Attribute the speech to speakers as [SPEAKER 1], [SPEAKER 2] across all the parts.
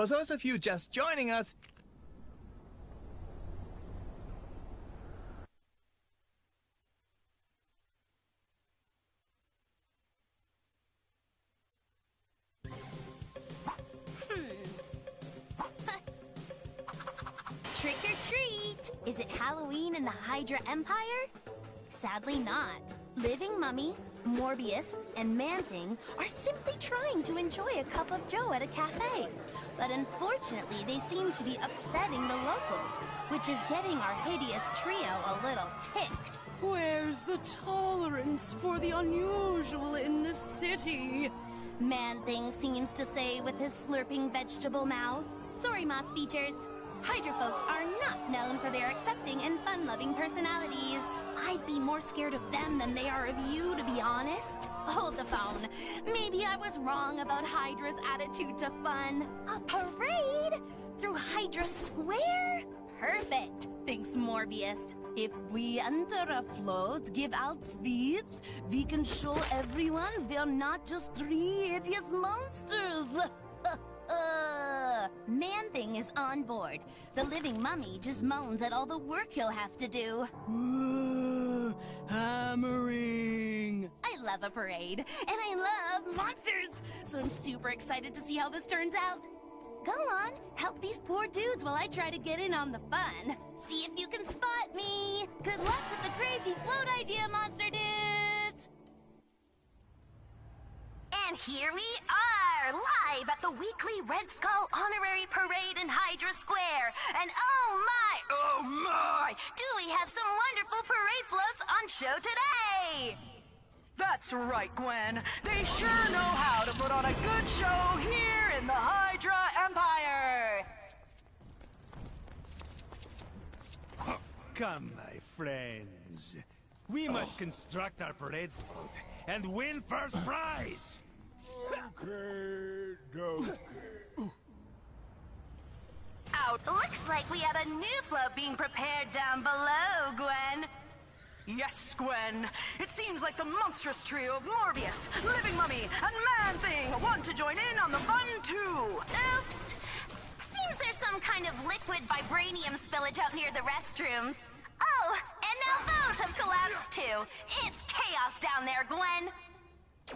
[SPEAKER 1] For those of you just joining us,
[SPEAKER 2] Trick or treat! Is it Halloween in the Hydra Empire? Sadly not. Living Mummy, Morbius, and Man-Thing are simply trying to enjoy a cup of joe at a cafe. But unfortunately, they seem to be upsetting the locals, which is getting our hideous trio a little ticked.
[SPEAKER 3] Where's the tolerance for the unusual in this city?
[SPEAKER 2] Man-Thing seems to say with his slurping vegetable mouth. Sorry, Moss Features. Hydra folks are not known for their accepting and fun-loving personalities. I'd be more scared of them than they are of you, to be honest. Hold the phone. Maybe I was wrong about Hydra's attitude to fun. A parade? Through Hydra Square? Perfect, thinks Morbius. If we enter a float, give out sweets, we can show everyone we're not just three hideous monsters. Man-Thing is on board. The Living Mummy just moans at all the work he'll have to do.
[SPEAKER 3] Hammering!
[SPEAKER 2] I love a parade, and I love monsters, so I'm super excited to see how this turns out. Go on, help these poor dudes while I try to get in on the fun. See if you can spot me. Good luck with the crazy float idea, monster dudes! And here we are, live at the weekly Red Skull Honorary Parade in Hydra Square. And oh my, do we have some wonderful parade floats on show today!
[SPEAKER 3] That's right, Gwen. They sure know how to put on a good show here in the Hydra Empire!
[SPEAKER 4] Come, my friends. We must construct our parade float and win first prize!
[SPEAKER 5] Okay.
[SPEAKER 2] Out. Looks like we have a new float being prepared down below, Gwen.
[SPEAKER 3] Yes, Gwen. It seems like the monstrous trio of Morbius, Living Mummy, and Man-Thing want to join in on the fun, too.
[SPEAKER 2] Oops. Seems there's some kind of liquid vibranium spillage out near the restrooms. Oh, and now those have collapsed, too. It's chaos down there, Gwen.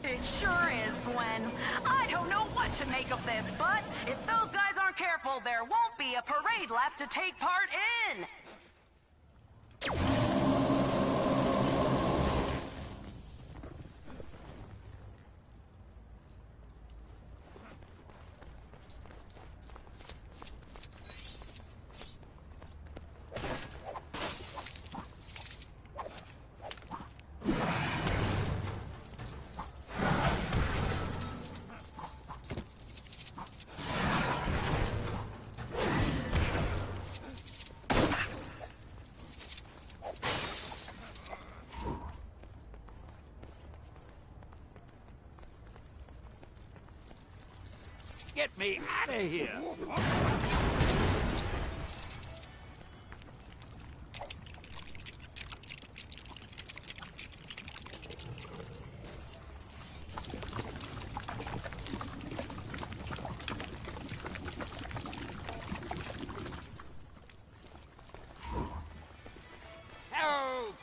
[SPEAKER 3] It sure is, Gwen. I don't know what to make of this, but if those guys aren't careful, there won't be a parade left to take part in.
[SPEAKER 4] Get me out of here! Help!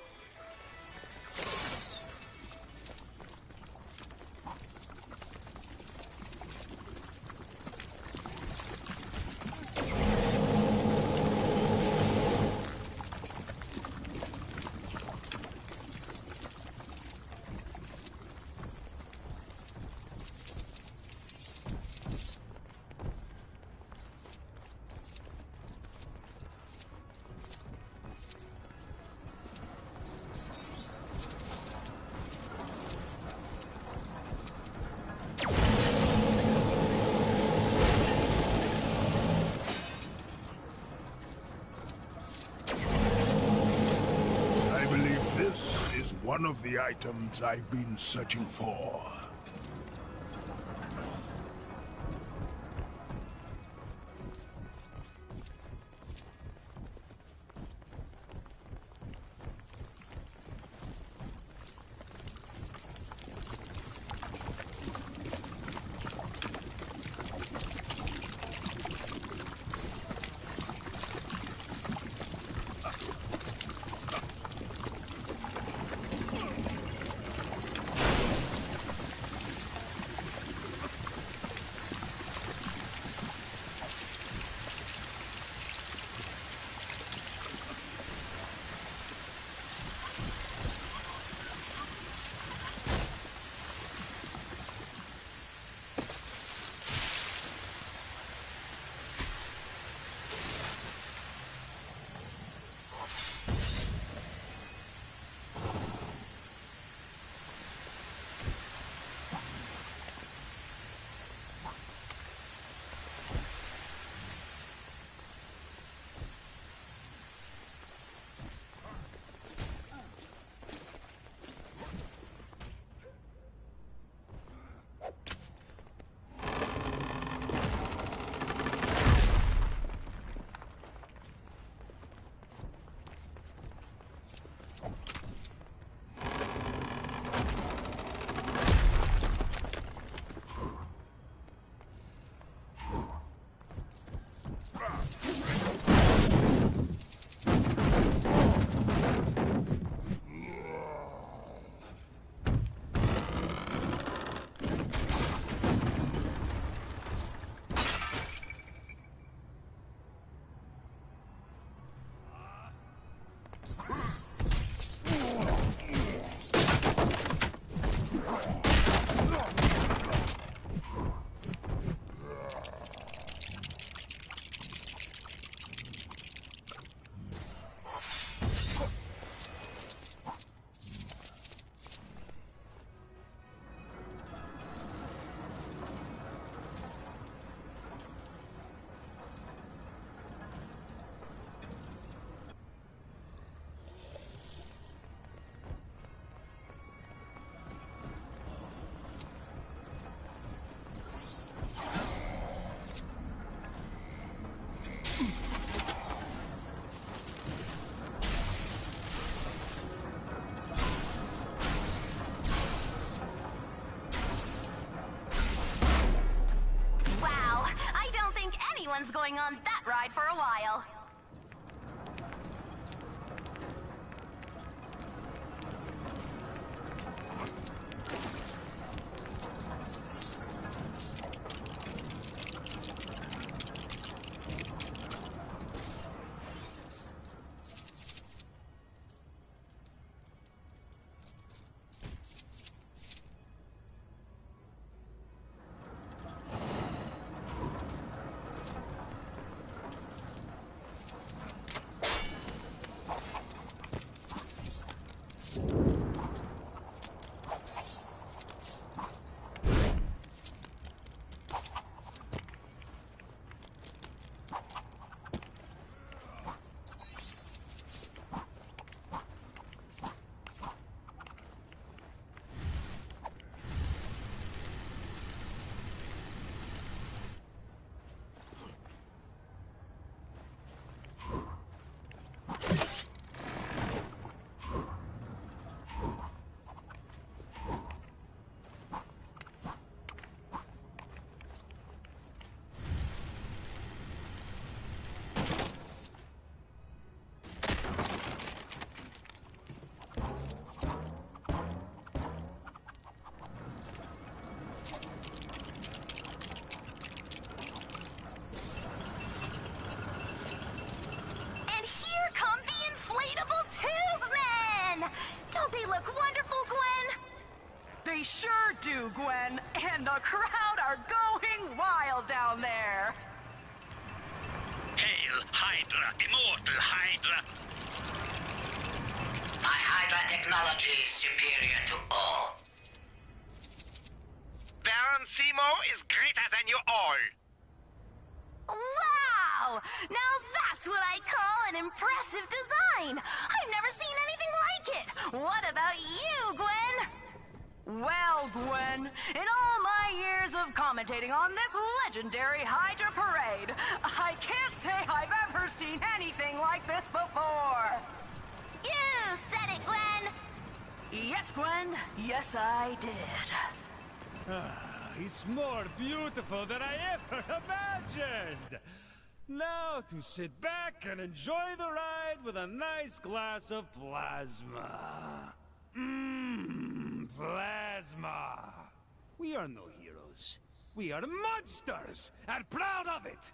[SPEAKER 5] One of the items I've been searching for.
[SPEAKER 3] Wow, I don't think anyone's going on that ride for a while. They sure do, Gwen. And the crowd are going wild down there.
[SPEAKER 6] Hail, Hydra, immortal Hydra!
[SPEAKER 7] My Hydra technology is superior to all.
[SPEAKER 6] Baron Zemo is greater than you all!
[SPEAKER 3] Wow! Now that's what I call an impressive design! I've never seen anything like it! What about you, Gwen? Well, Gwen, in all my years of commentating on this legendary Hydra parade, I can't say I've ever seen anything like this before!
[SPEAKER 2] You said it, Gwen!
[SPEAKER 3] Yes, Gwen. Yes, I did.
[SPEAKER 4] It's more beautiful than I ever imagined! Now to sit back and enjoy the ride with a nice glass of plasma. Plasma! We are no heroes. We are monsters, and proud of it!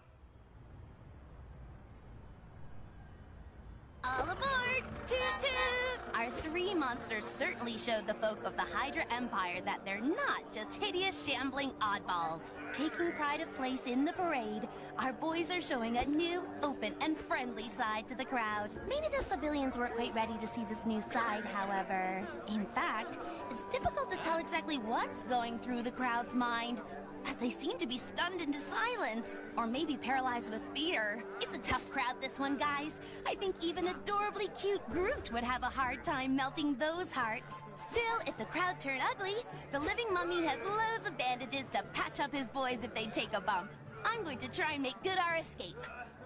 [SPEAKER 2] All aboard! Toot toot! Our three monsters certainly showed the folk of the Hydra Empire that they're not just hideous, shambling oddballs. Taking pride of place in the parade, our boys are showing a new, open, and friendly side to the crowd. Maybe the civilians weren't quite ready to see this new side, however. In fact, it's difficult to tell exactly what's going through the crowd's mind, as they seem to be stunned into silence, or maybe paralyzed with fear. It's a tough crowd, this one, guys. I think even adorably cute Groot would have a hard time melting those hearts. Still, if the crowd turn ugly, the living mummy has loads of bandages to patch up his boys if they take a bump. I'm going to try and make good our escape.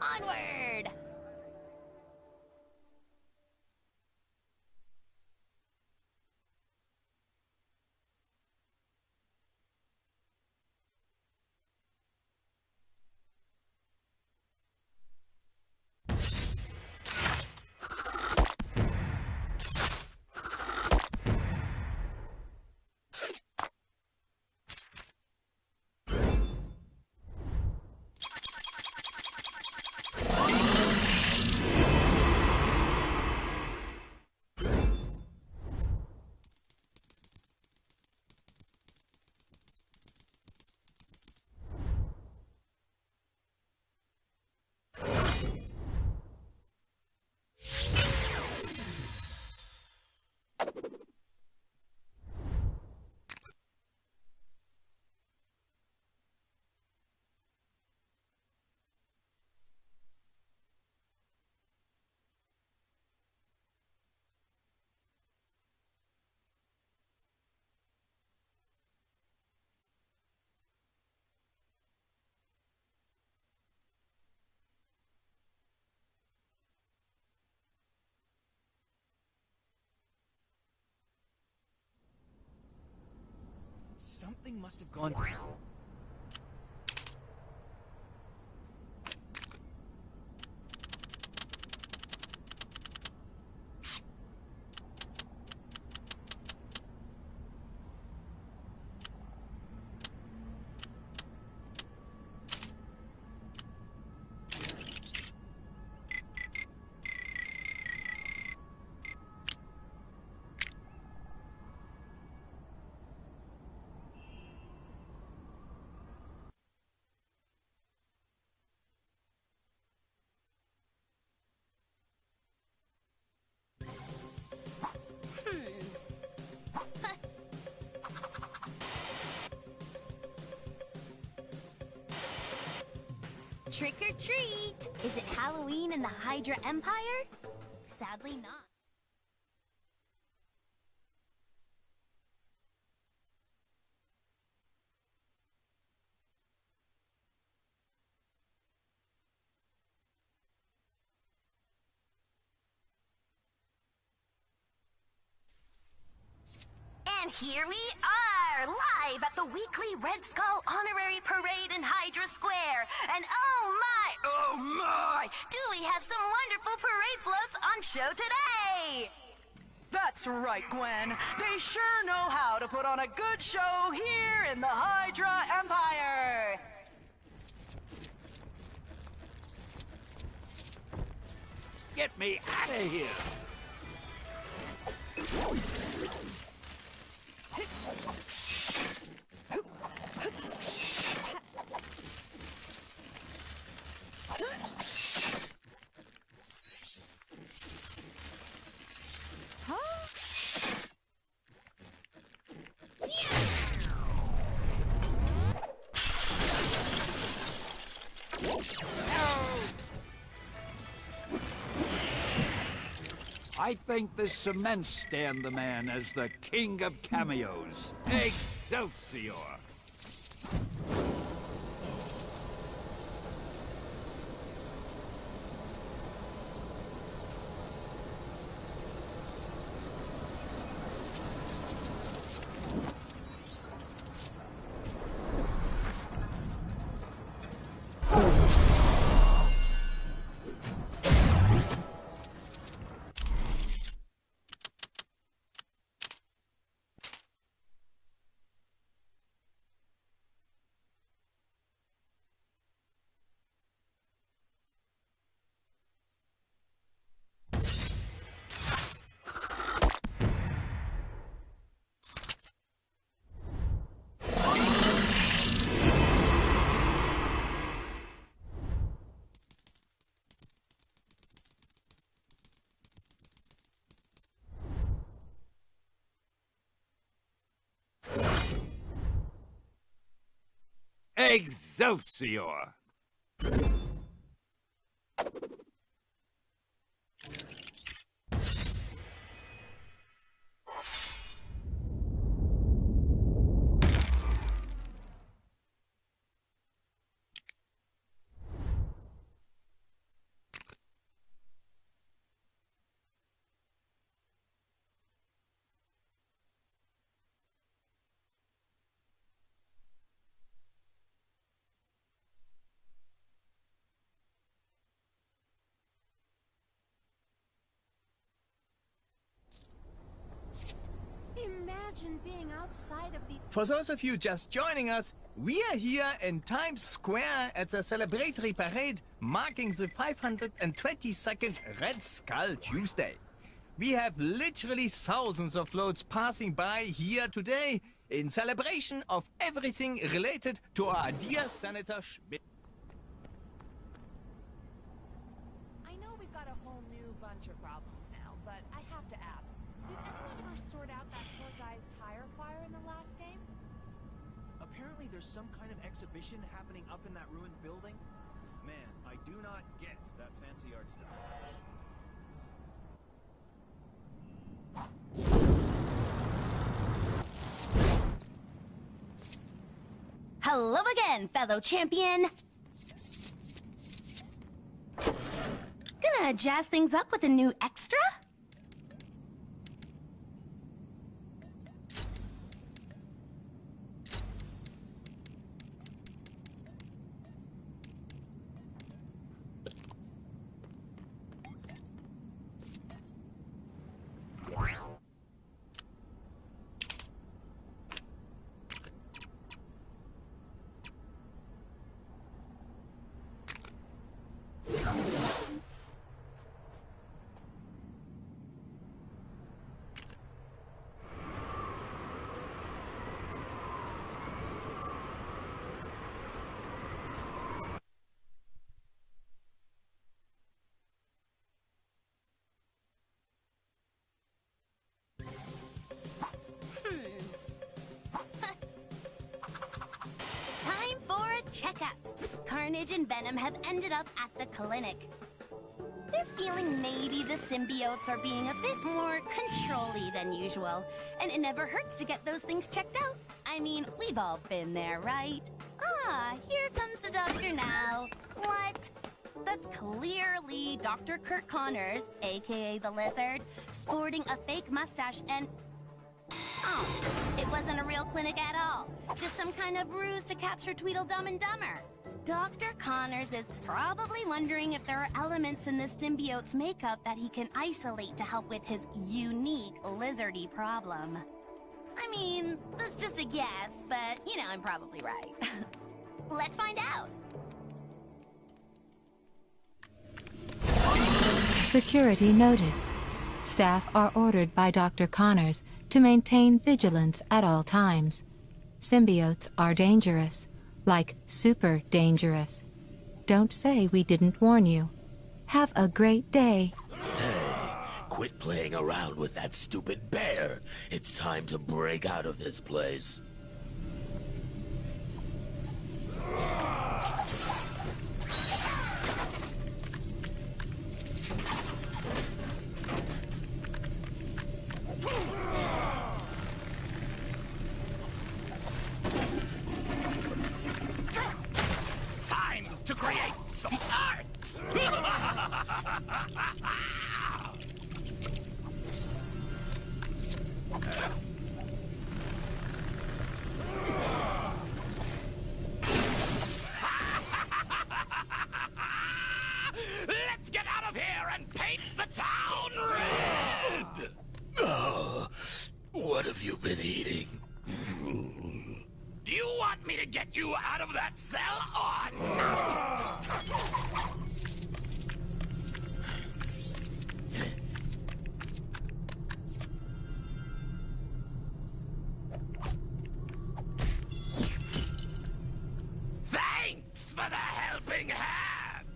[SPEAKER 2] Onward!
[SPEAKER 1] Something must have gone.
[SPEAKER 2] Trick or treat! Is it Halloween in the Hydra Empire? Sadly not.
[SPEAKER 3] And here we are, live at the weekly Red Skull Honorary Parade in Hydra Square. And oh my, do we have some wonderful parade floats on show today!
[SPEAKER 8] That's right, Gwen. They sure know how to put on a good show here in the Hydra Empire.
[SPEAKER 1] Get me out of here! I think this cements Stan the Man as the king of cameos. Excelsior! Excelsior!
[SPEAKER 2] Imagine being outside of the...
[SPEAKER 1] For those of you just joining us, we are here in Times Square at the celebratory parade marking the 522nd Red Skull Tuesday. We have literally thousands of floats passing by here today in celebration of everything related to our dear Senator Schmidt.
[SPEAKER 9] I know we've got a whole new bunch of problems now, but I have to ask, did anyone ever sort out that poor guy's tire fire in the last game?
[SPEAKER 10] Apparently there's some kind of exhibition happening up in that ruined building. Man, I do not get that fancy art stuff.
[SPEAKER 2] Hello again, fellow champion! Gonna jazz things up with a new extra? checkup. Carnage and Venom have ended up at the clinic. They're feeling maybe the symbiotes are being a bit more control-y than usual, and it never hurts to get those things checked out. I mean, we've all been there, right? Ah, here comes the doctor now. What? That's clearly Dr. Kurt Connors, aka the Lizard, sporting a fake mustache and... Oh, it wasn't a real clinic at all. Just some kind of ruse to capture Tweedledum and Dumber. Dr. Connors is probably wondering if there are elements in the symbiote's makeup that he can isolate to help with his unique lizardy problem. I mean, that's just a guess, but, you know, I'm probably right. Let's find out.
[SPEAKER 11] Security notice. Staff are ordered by Dr. Connors to maintain vigilance at all times. Symbiotes are dangerous, like super dangerous. Don't say we didn't warn you. Have a great day.
[SPEAKER 12] Hey, quit playing around with that stupid bear. It's time to break out of this place.
[SPEAKER 6] To create some art! Let's get out of here and paint the town red!
[SPEAKER 12] Oh, what have you been eating?
[SPEAKER 6] Do you want me to get you out of that cell or not? Thanks for the helping hand!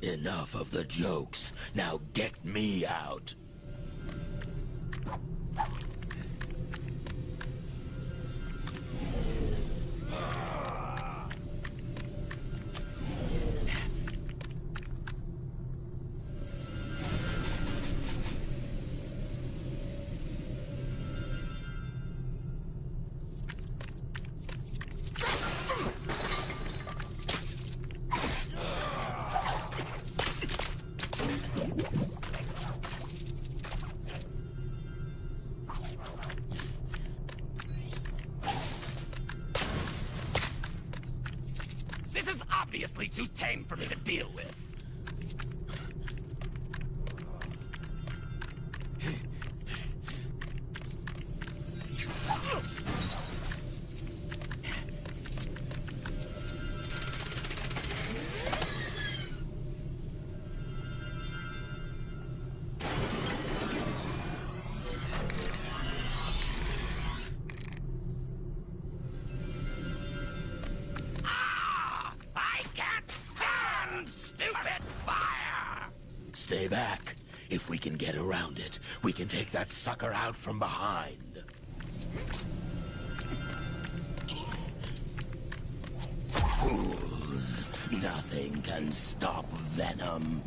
[SPEAKER 12] Enough of the jokes. Now get me out.
[SPEAKER 6] This is obviously too tame for me to deal with. Stupid fire!
[SPEAKER 12] Stay back. If we can get around it, we can take that sucker out from behind. Fools. Nothing can stop Venom.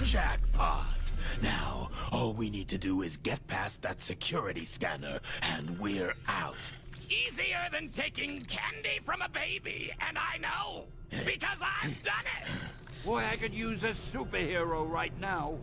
[SPEAKER 12] Jackpot! Now, all we need to do is get past that security scanner, and we're out.
[SPEAKER 6] Easier than taking candy from a baby, and I know, because I've done it!
[SPEAKER 13] Boy, I could use a superhero right now.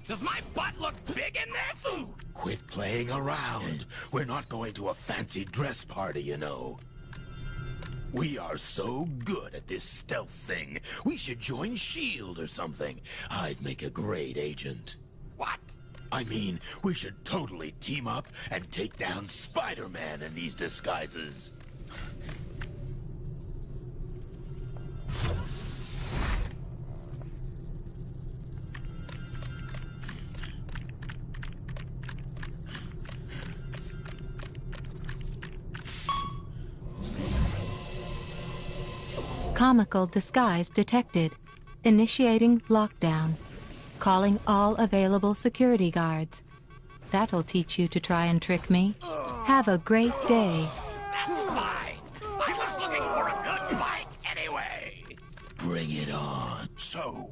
[SPEAKER 6] Does my butt look big in this?
[SPEAKER 12] Quit playing around. We're not going to a fancy dress party, you know. We are so good at this stealth thing. We should join S.H.I.E.L.D. or something. I'd make a great agent.
[SPEAKER 6] What?
[SPEAKER 12] I mean, we should totally team up and take down Spider-Man in these disguises.
[SPEAKER 11] Comical disguise detected. Initiating lockdown. Calling all available security guards. That'll teach you to try and trick me. Have a great day.
[SPEAKER 6] That's fine. I was looking for a good fight anyway.
[SPEAKER 12] Bring it on.
[SPEAKER 5] So,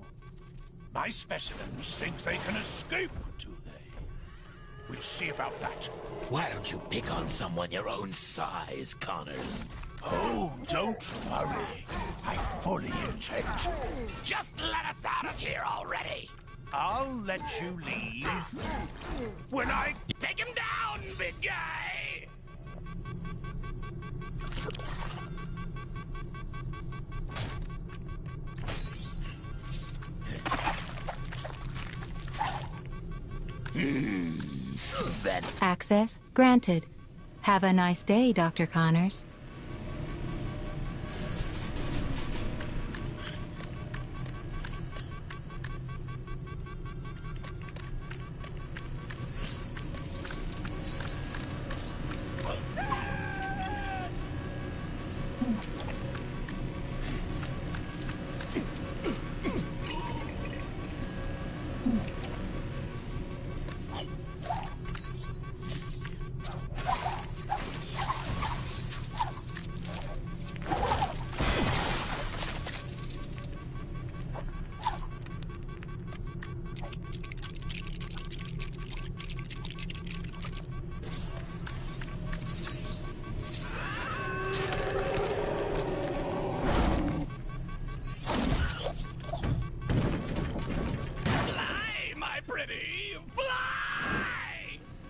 [SPEAKER 5] my specimens think they can escape, do they? We'll see about that.
[SPEAKER 12] Why don't you pick on someone your own size, Connors?
[SPEAKER 5] Oh, don't worry. I fully intend.
[SPEAKER 6] Just let us out of here already.
[SPEAKER 5] I'll let you leave when I...
[SPEAKER 6] Take him down, big guy!
[SPEAKER 11] Access granted. Have a nice day, Dr. Connors.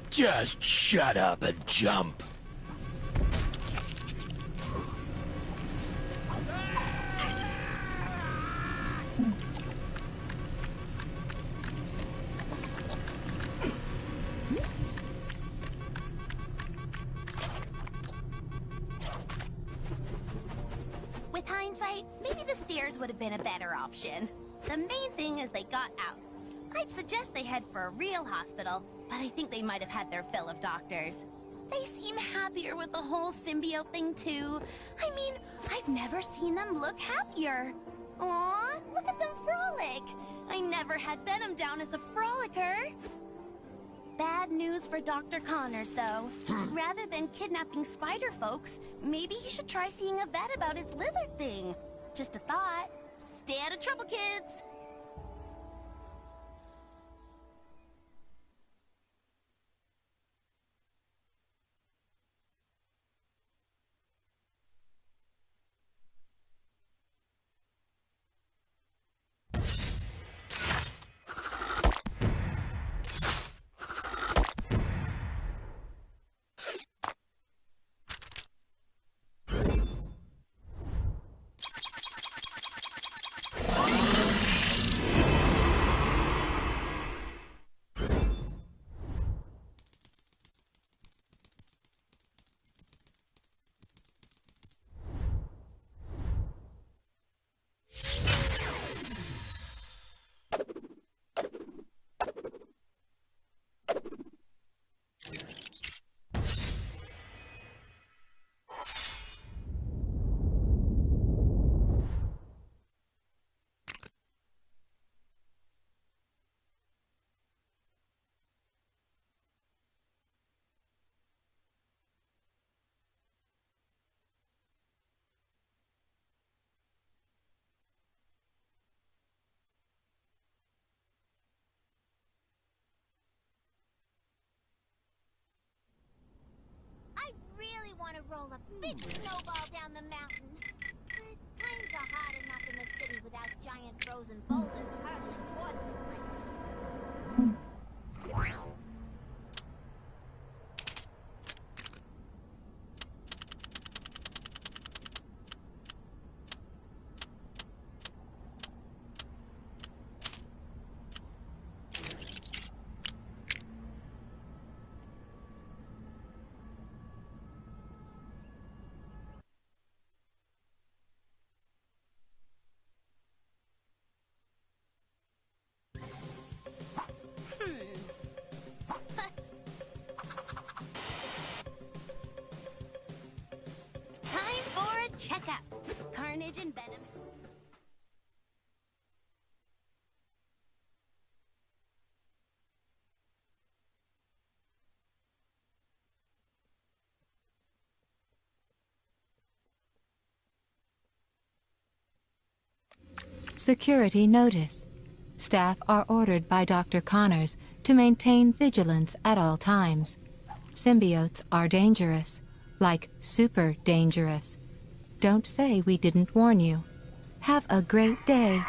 [SPEAKER 12] Just shut up and jump.
[SPEAKER 2] With hindsight, maybe the stairs would have been a better option. The main thing is they got out. I'd suggest they head for a real hospital, but I think they might have had their fill of doctors. They seem happier with the whole symbiote thing, too. I mean, I've never seen them look happier. Aw, look at them frolic. I never had Venom down as a frolicker. Bad news for Dr. Connors, though. Rather than kidnapping spider folks, maybe he should try seeing a vet about his lizard thing. Just a thought. Stay out of trouble, kids.
[SPEAKER 14] Want to roll a big snowball down the mountain. But times are hard enough in the city without giant frozen boulders hurtling towards the place.
[SPEAKER 2] carnage and venom.
[SPEAKER 11] Security notice. Staff are ordered by Dr. Connors to maintain vigilance at all times. Symbiotes are dangerous, like super dangerous. Don't say we didn't warn you. Have a great day.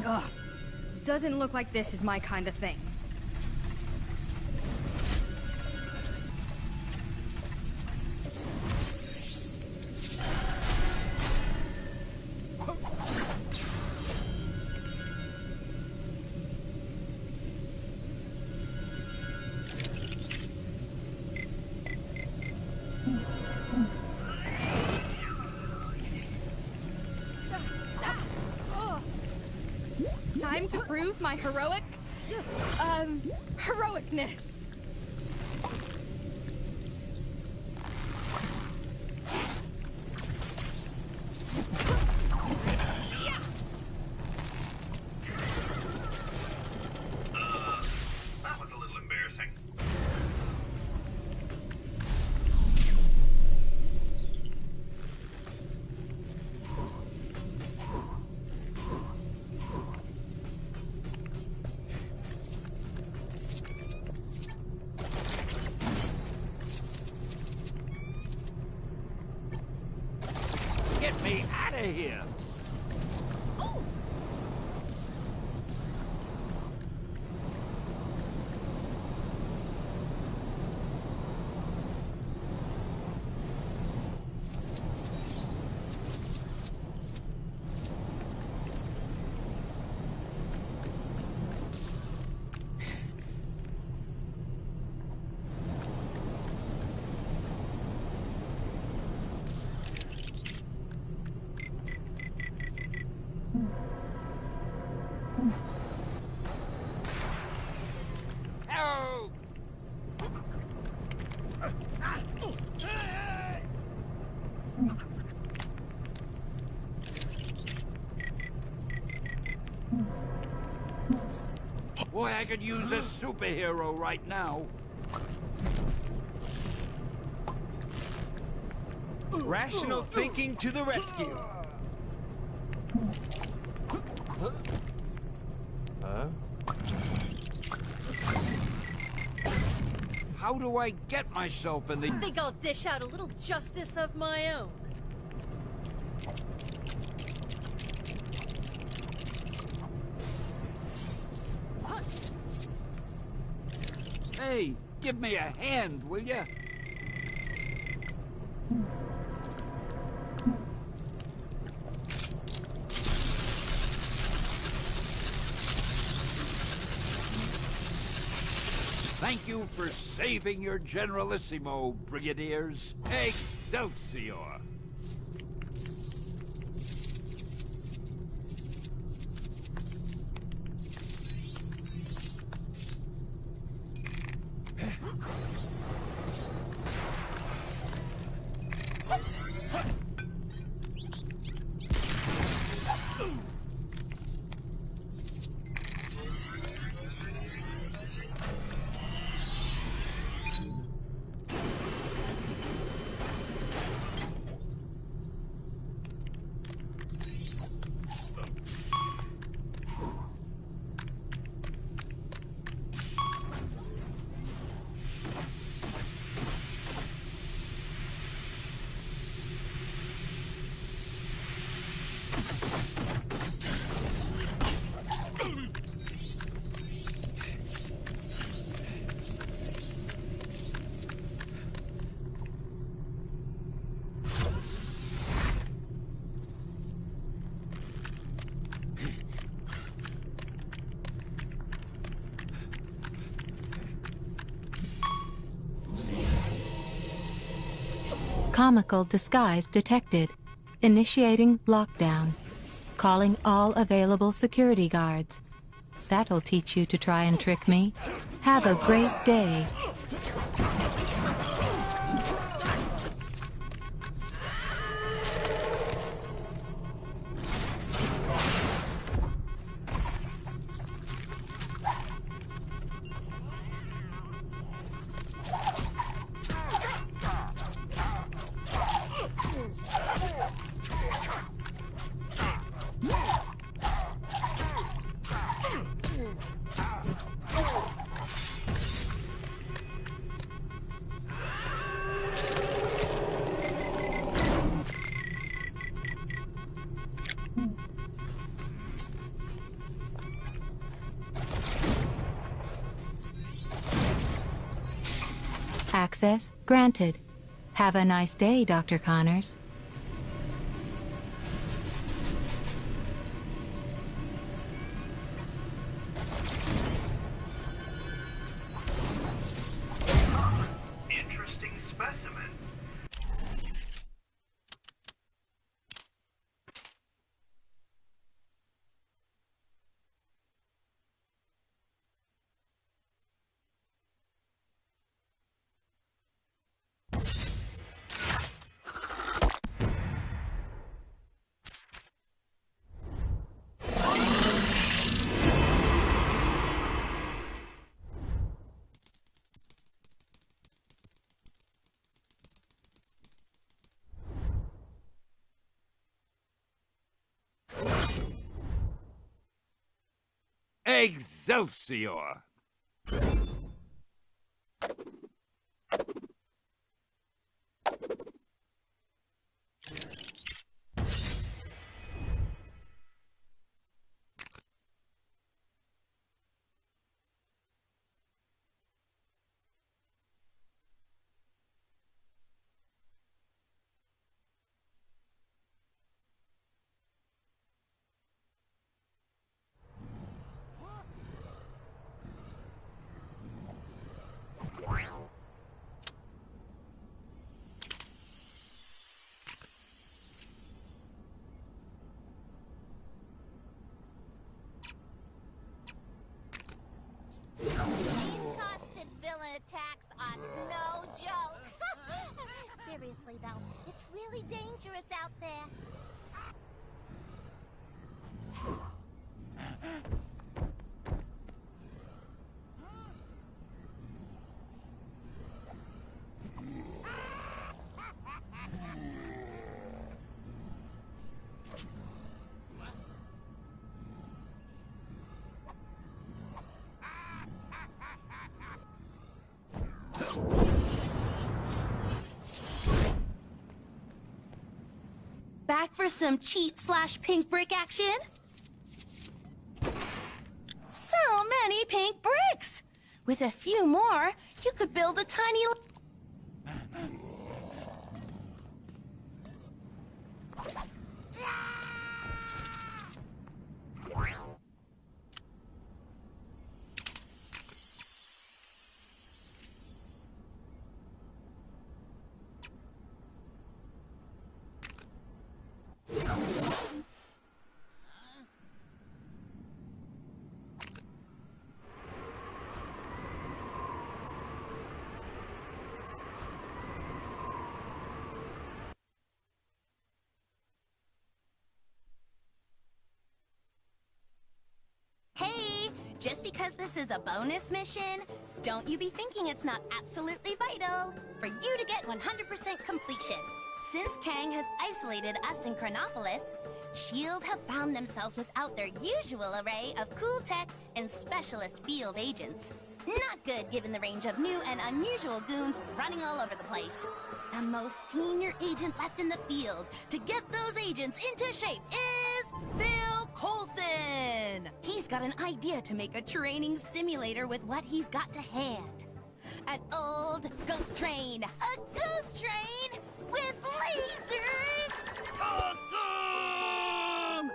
[SPEAKER 15] Ugh. Doesn't look like this is my kind of thing. Time to prove my heroicness.
[SPEAKER 6] That was a little embarrassing.
[SPEAKER 13] Get me out of here! Boy, I could use a superhero right now.
[SPEAKER 16] Rational thinking to the rescue.
[SPEAKER 13] Huh? How do I get myself in the...
[SPEAKER 17] Think I'll dish out a little justice of my own.
[SPEAKER 13] Hey, give me a hand, will ya? Thank you for saving your Generalissimo, Brigadiers. Excelsior!
[SPEAKER 11] Comical disguise detected. Initiating lockdown. Calling all available security guards. That'll teach you to try and trick me. Have a great day. Access granted. Have a nice day, Dr. Connors.
[SPEAKER 17] Interesting specimen.
[SPEAKER 13] Excelsior!
[SPEAKER 14] These constant villain attacks are no joke. Seriously, though, it's really dangerous out there.
[SPEAKER 2] Back for some cheat/pink brick action? So many pink bricks! With a few more, you could build a tiny... Just because this is a bonus mission, don't you be thinking it's not absolutely vital for you to get 100% completion. Since Kang has isolated us in Chronopolis, S.H.I.E.L.D. have found themselves without their usual array of cool tech and specialist field agents. Not good given the range of new and unusual goons running all over the place. The most senior agent left in the field to get those agents into shape is Phil Coulson! He's got an idea to make a training simulator with what he's got to hand. An old ghost train! A ghost train with lasers! Awesome!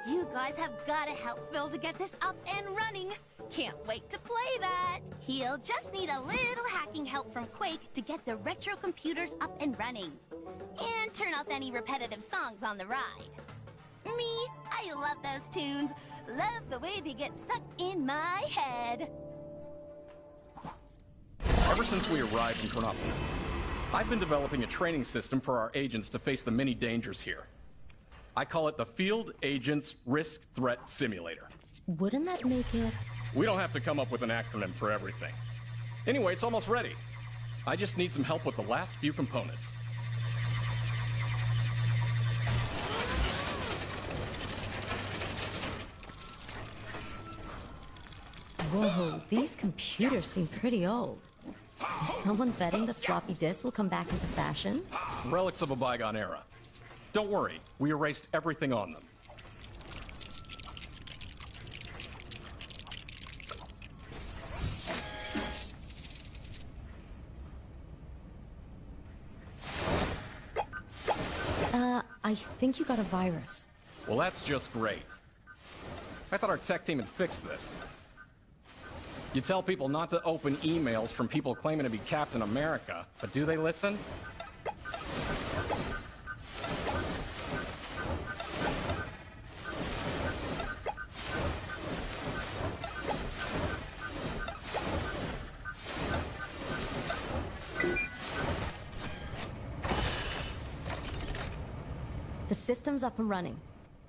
[SPEAKER 2] You guys have got to help Phil to get this up and running. Can't wait to play that. He'll just need a little hacking help from Quake to get the retro computers up and running. And turn off any repetitive songs on the ride. Me, I love those tunes. Love the way they get stuck in my head.
[SPEAKER 17] Ever since we arrived in Chronopolis, I've been developing a training system for our agents to face the many dangers here. I call it the Field Agents Risk Threat Simulator.
[SPEAKER 18] Wouldn't that make it...
[SPEAKER 17] We don't have to come up with an acronym for everything. Anyway, it's almost ready. I just need some help with the last few components.
[SPEAKER 18] Whoa, these computers seem pretty old. Is someone betting that floppy disks will come back into fashion?
[SPEAKER 17] Relics of a bygone era. Don't worry, we erased everything on them.
[SPEAKER 18] I think you got a virus.
[SPEAKER 17] Well, that's just great. I thought our tech team had fixed this. You tell people not to open emails from people claiming to be Captain America, but do they listen?
[SPEAKER 18] The system's up and running.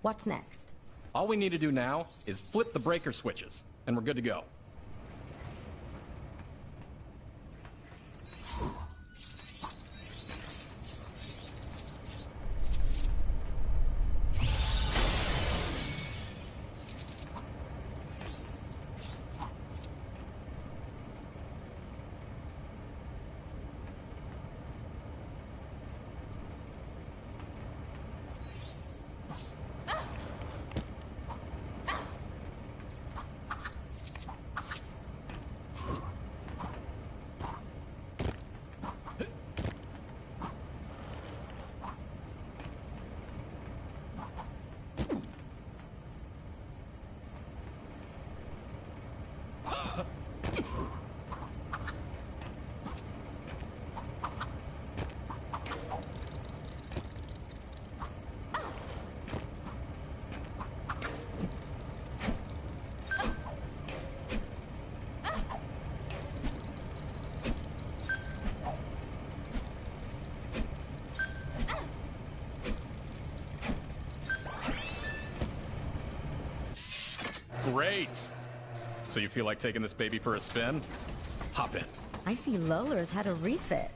[SPEAKER 18] What's next?
[SPEAKER 17] All we need to do now is flip the breaker switches, and we're good to go. Great! So you feel like taking this baby for a spin? Hop in.
[SPEAKER 18] I see Lola's had a refit.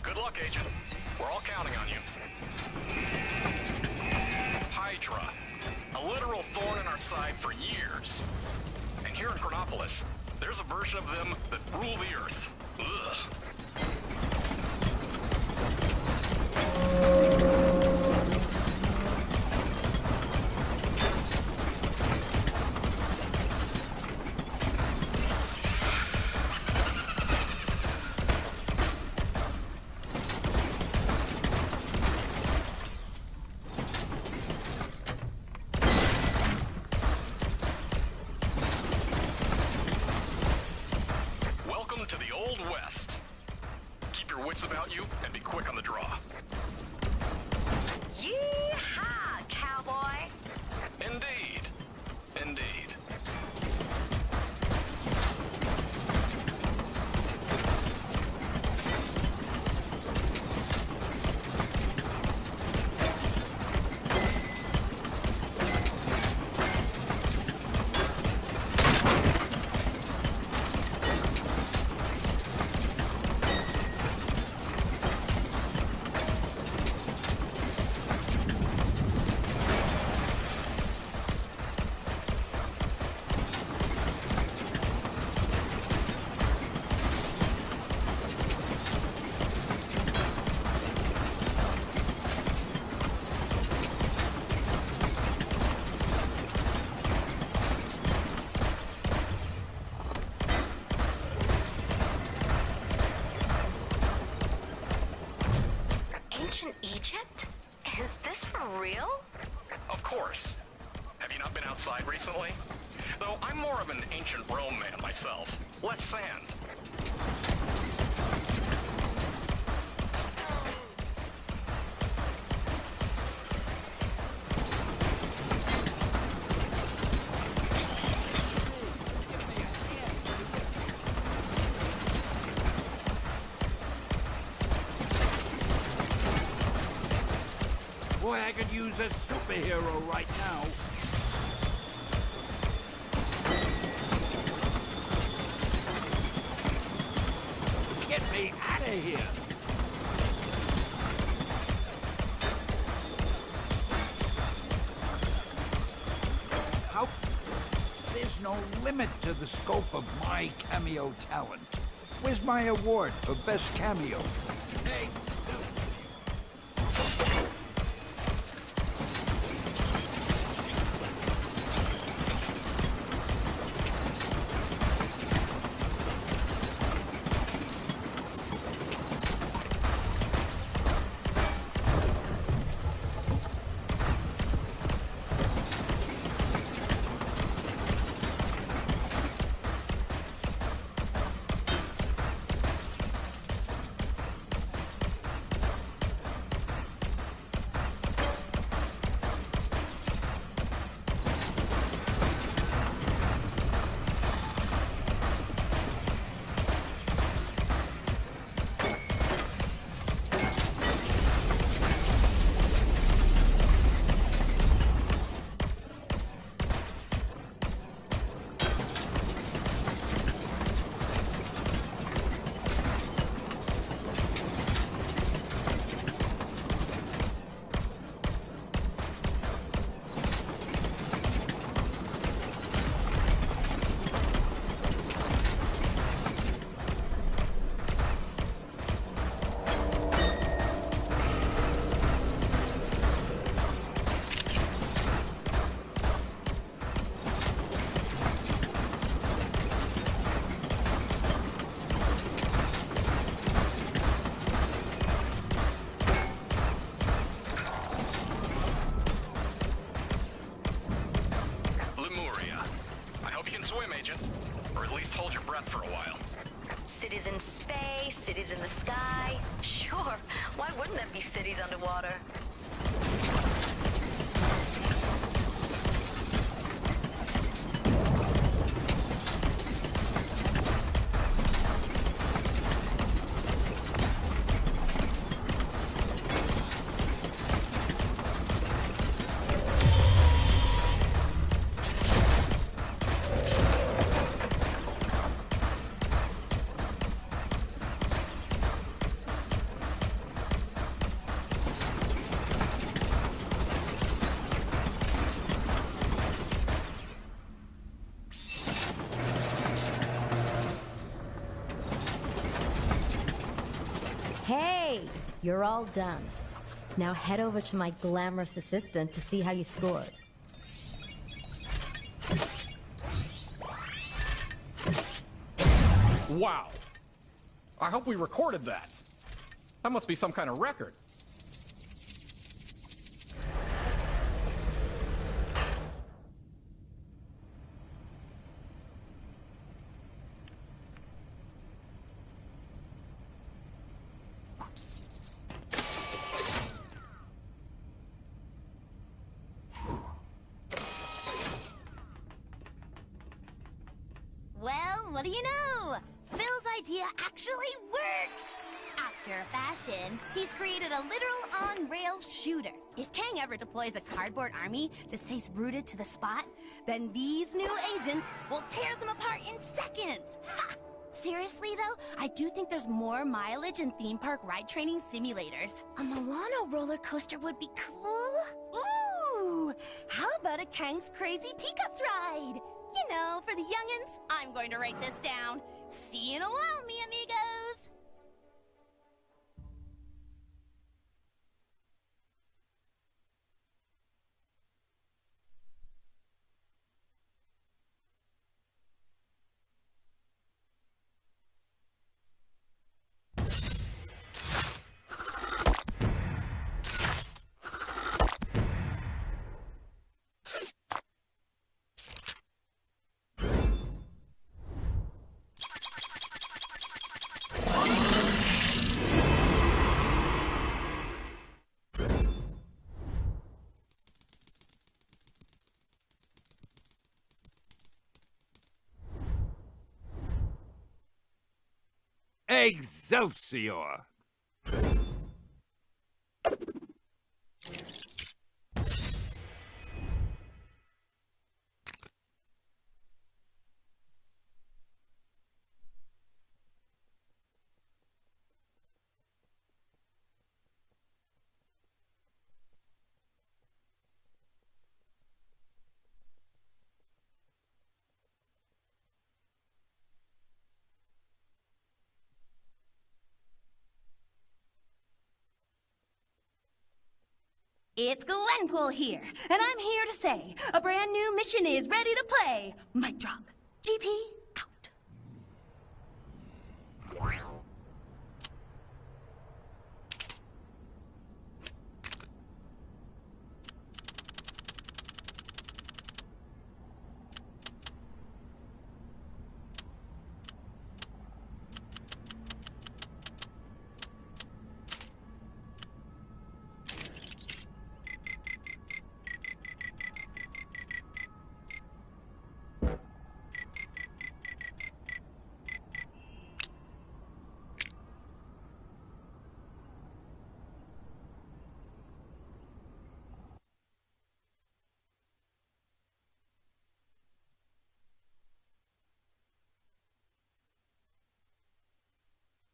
[SPEAKER 17] Good luck, Agent. We're all counting on you. literal thorn in our side for years. And here in Chronopolis, there's a version of them that rule the Earth. Ugh. Welcome to the Old West. Keep your wits about you and be quick on the draw.
[SPEAKER 3] Yeehaw, cowboy!
[SPEAKER 17] Indeed. Indeed.
[SPEAKER 3] Ancient Egypt? Is this for real?
[SPEAKER 17] Of course. Have you not been outside recently? Though I'm more of an ancient Rome man myself. Less sand.
[SPEAKER 13] Boy, I could use a superhero right now. Get me out of here! How? There's no limit to the scope of my cameo talent. Where's my award for best cameo? Hey!
[SPEAKER 3] Cities in space, cities in the sky. Sure, why wouldn't there be cities underwater?
[SPEAKER 18] You're all done. Now head over to my glamorous assistant to see how you scored.
[SPEAKER 17] Wow. I hope we recorded that. That must be some kind of record.
[SPEAKER 2] Well, what do you know? Phil's idea actually worked! After fashion, he's created a literal on-rails shooter. If Kang ever deploys a cardboard army that stays rooted to the spot, then these new agents will tear them apart in seconds! Ha! Seriously though, I do think there's more mileage in theme park ride training simulators. A Milano roller coaster would be cool. Ooh! How about a Kang's Crazy Teacups ride? You know, for the youngins, I'm going to write this down. See you in a while, mi amigos!
[SPEAKER 13] Excelsior!
[SPEAKER 2] It's Gwenpool here, and I'm here to say a brand new mission is ready to play. Mic drop. GP out.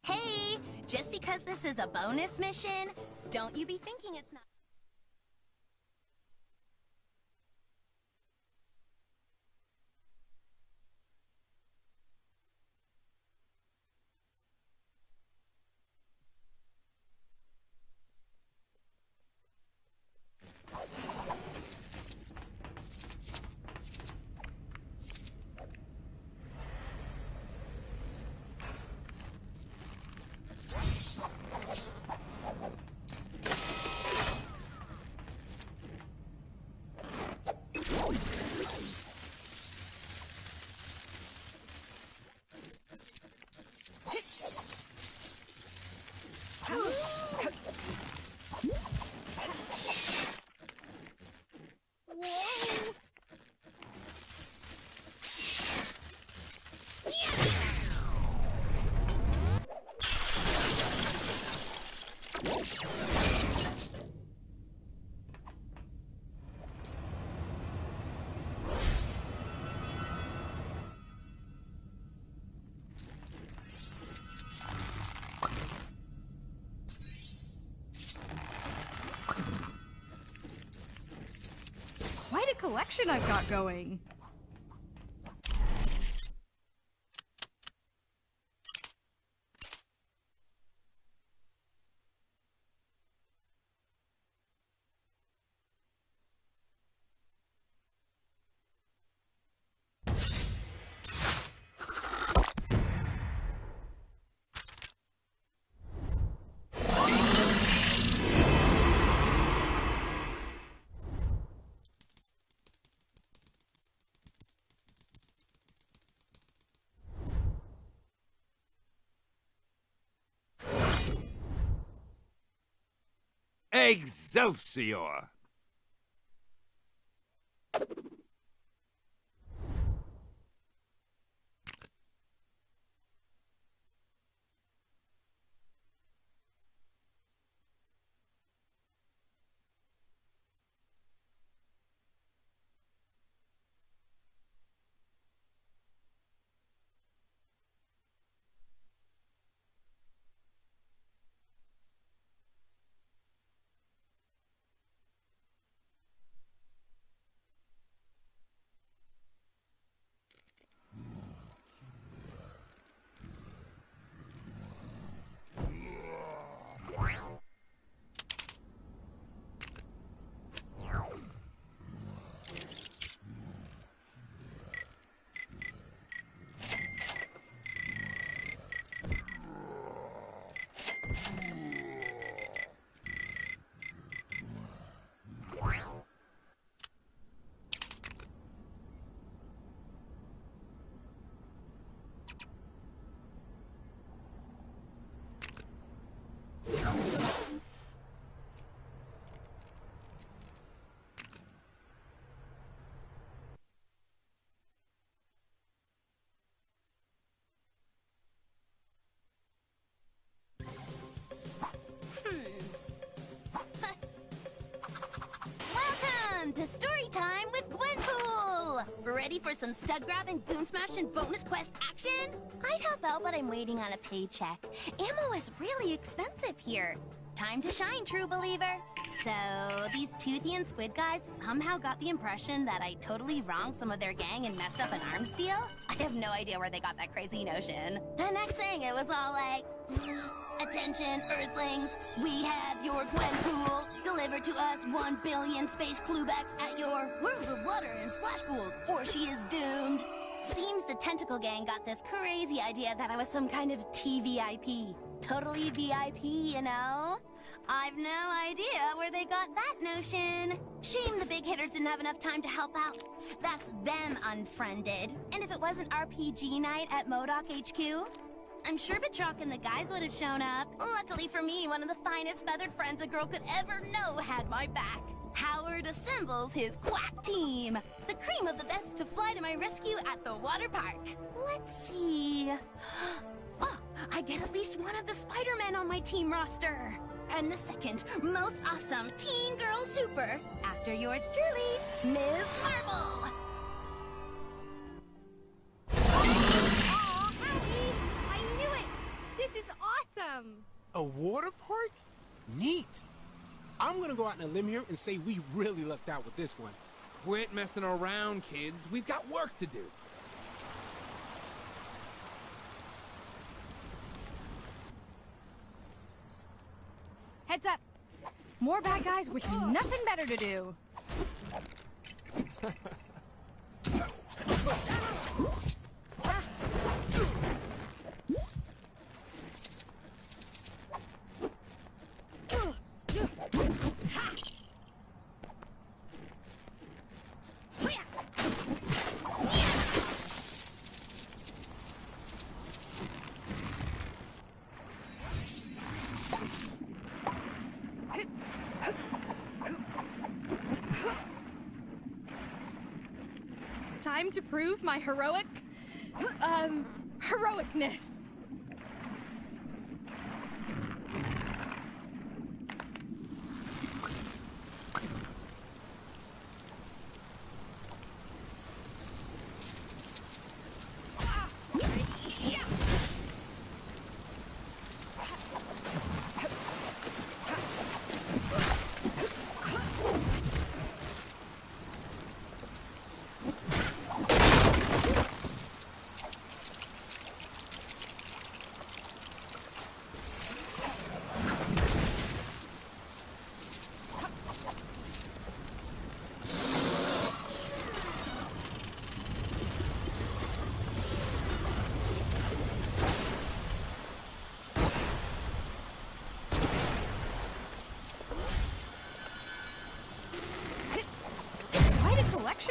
[SPEAKER 2] Hey, just because this is a bonus mission, don't you be thinking it's not.
[SPEAKER 15] Quite a collection I've got going.
[SPEAKER 13] Excelsior!
[SPEAKER 2] Welcome to Story Time with Gwenpool! Ready for some stud grabbing, goon smashing, bonus quest action? I'd help out, but I'm waiting on a paycheck. Ammo is really expensive here. Time to shine, true believer. So, these Toothy and Squid guys somehow got the impression that I totally wronged some of their gang and messed up an arms deal? I have no idea where they got that crazy notion. The next thing, it was all like, attention, Earthlings, we have your Gwenpool. Deliver to us 1 billion space cluebacks at your world of water and splash pools, or she is doomed. Seems the Tentacle Gang got this crazy idea that I was some kind of TVIP. Totally VIP, you know? I've no idea where they got that notion. Shame the big hitters didn't have enough time to help out. That's them unfriended. And if it wasn't RPG night at MODOK HQ, I'm sure Batroc and the guys would have shown up. Luckily for me, one of the finest feathered friends a girl could ever know had my back. Howard assembles his quack team. The cream of the best to fly to my rescue at the water park. Let's see. Oh, I get at least one of the Spider-Men on my team roster. And the second most awesome teen girl super, after yours truly, Ms. Marvel.
[SPEAKER 15] Aw, Abby! I knew it! This is awesome!
[SPEAKER 19] A water park? Neat. I'm gonna go out on a limb here and say we really lucked out with this one.
[SPEAKER 20] Quit messing around, kids. We've got work to do.
[SPEAKER 15] Heads up! More bad guys with nothing better to do. Time to prove my heroicness.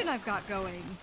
[SPEAKER 15] I've got going.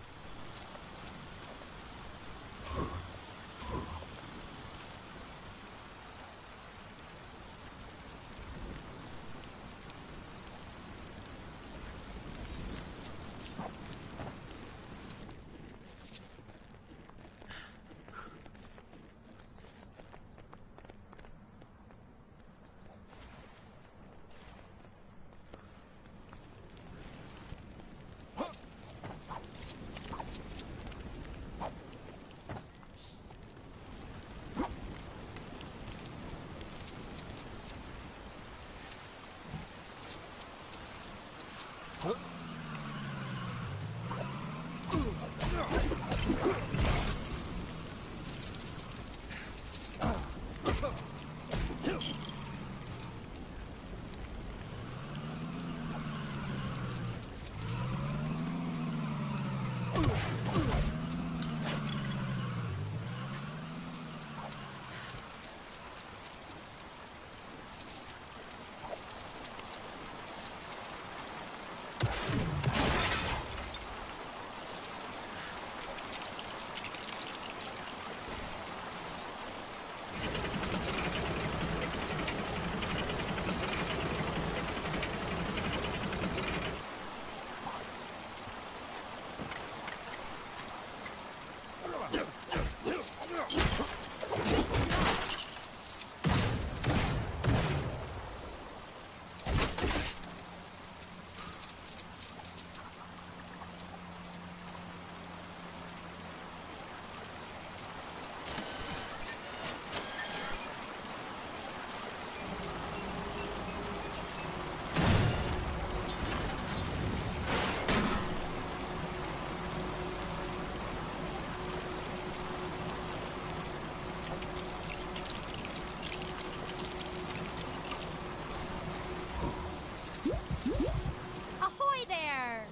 [SPEAKER 15] Ahoy there!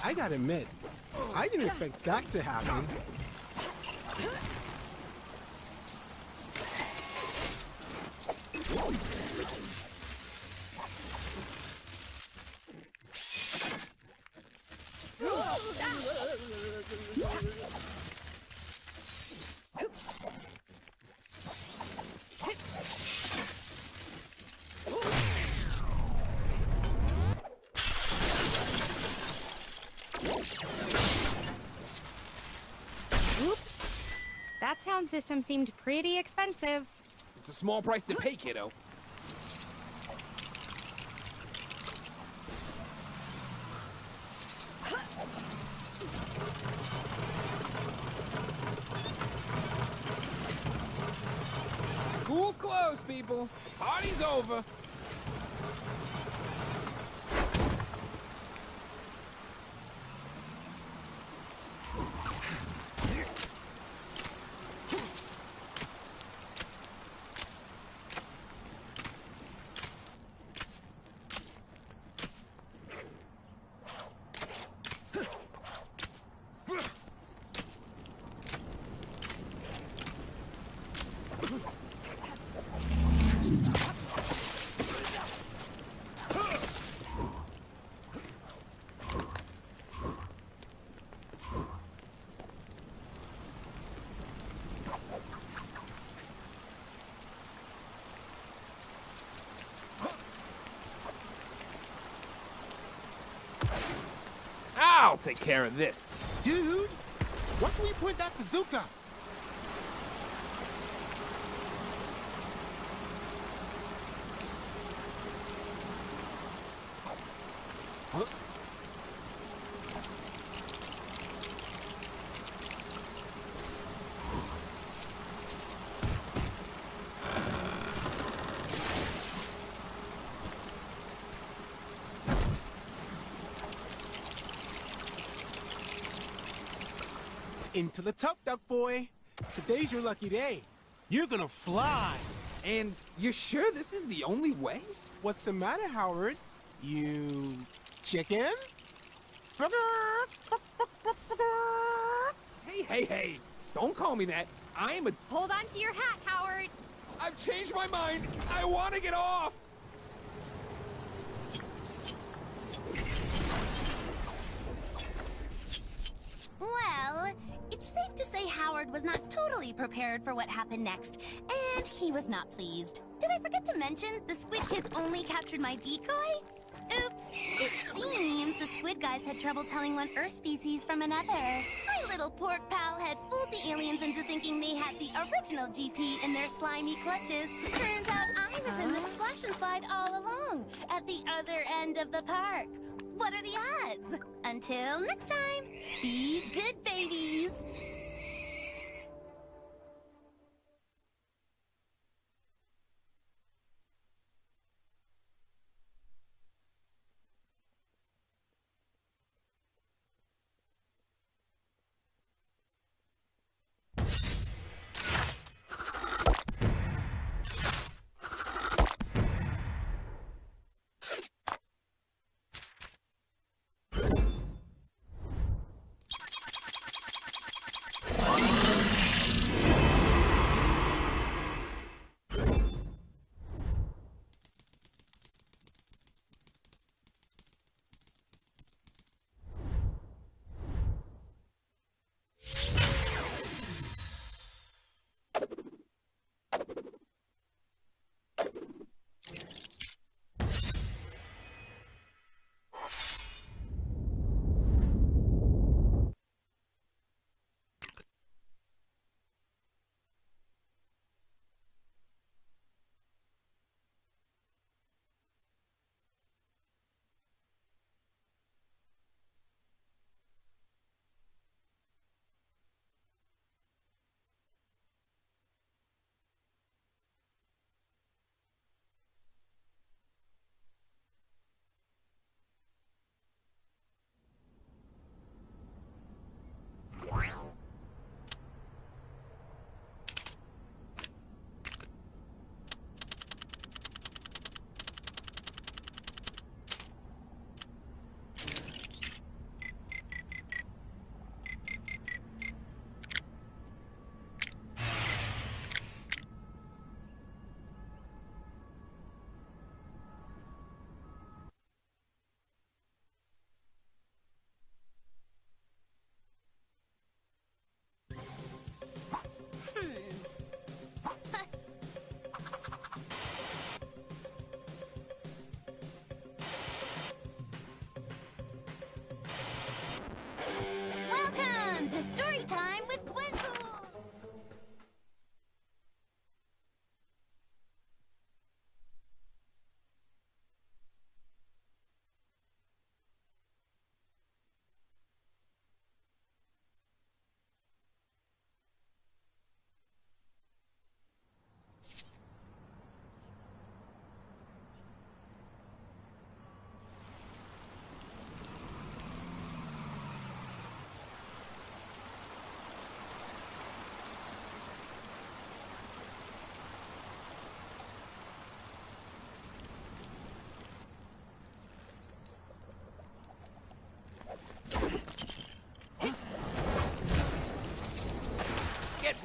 [SPEAKER 19] I gotta admit, I didn't expect that to happen.
[SPEAKER 15] Oops. That sound system seemed pretty expensive.
[SPEAKER 20] It's a small price to pay, kiddo. School's closed, people. Party's over. I'll take care of this.
[SPEAKER 19] Dude, why can we point that bazooka? Huh? Into the tub, duck boy. Today's your lucky day. You're gonna fly.
[SPEAKER 20] And you're sure this is the only way?
[SPEAKER 19] What's the matter, Howard? You chicken?
[SPEAKER 20] Hey, don't call me that. I am a...
[SPEAKER 15] Hold on to your hat, Howard.
[SPEAKER 20] I've changed my mind. I want to get off.
[SPEAKER 2] Well, it's safe to say Howard was not totally prepared for what happened next, and he was not pleased. Did I forget to mention the Squid Kids only captured my decoy? Oops. It seems the Squid guys had trouble telling one Earth species from another. My little pork pal had fooled the aliens into thinking they had the original GP in their slimy clutches. Turns out I was in the splash and slide all along, at the other end of the park. What are the odds? Until next time, be good babies.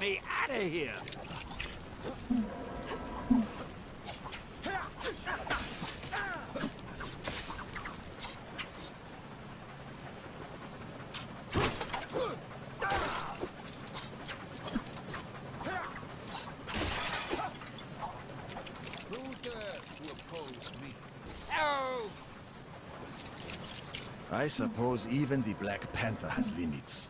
[SPEAKER 13] way out of here.
[SPEAKER 21] I suppose even the Black Panther has limits.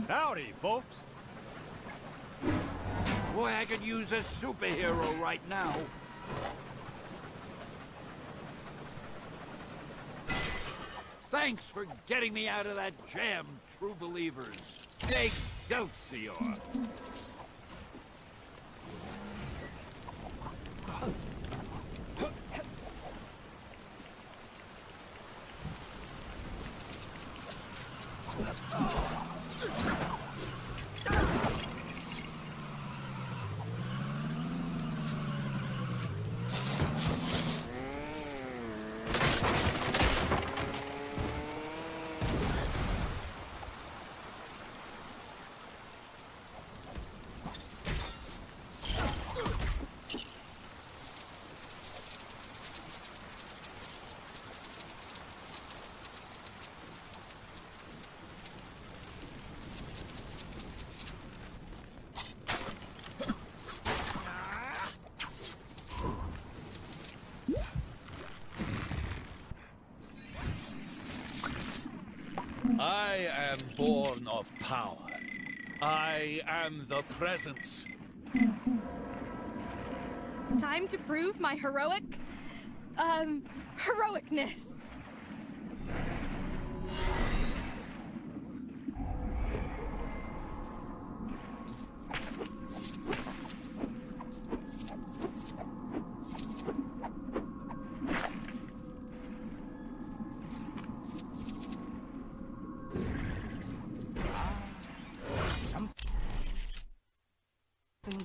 [SPEAKER 13] Howdy, folks. Boy, I could use a superhero right now. Thanks for getting me out of that jam, true believers. Excelsior!
[SPEAKER 5] I am born of power. I am the presence.
[SPEAKER 15] Time to prove my heroicness.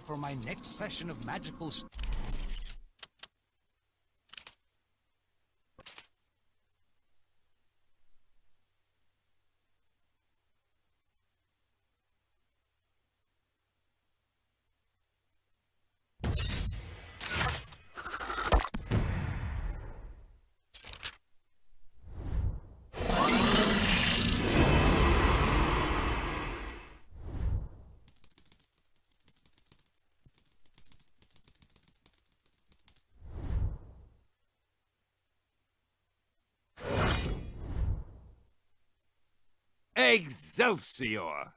[SPEAKER 5] For my next session of magical
[SPEAKER 13] Excelsior!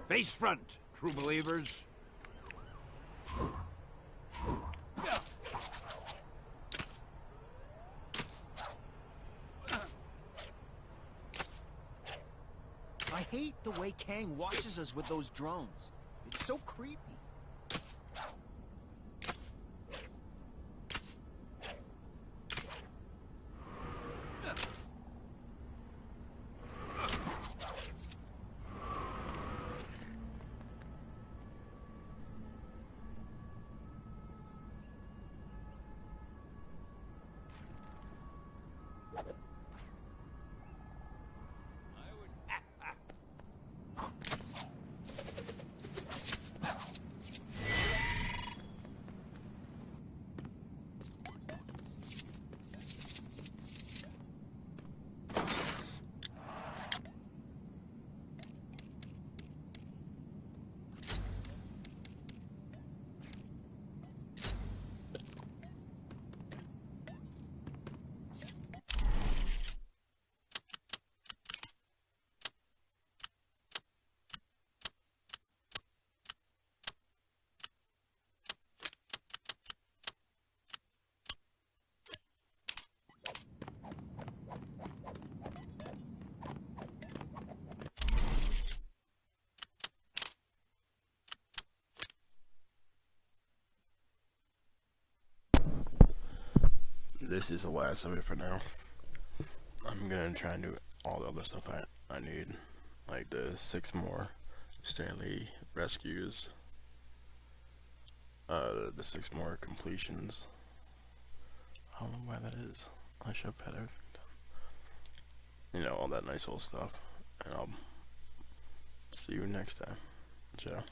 [SPEAKER 13] Face front, true believers.
[SPEAKER 10] I hate the way Kang watches us with those drones. It's so creepy.
[SPEAKER 7] this is the last of it for now. I'm gonna try and do all the other stuff I need, like the 6 more Stanley rescues, the 6 more completions. I don't know why that is. I should have had everything done. You know, all that nice old stuff. And I'll see you next time. Ciao.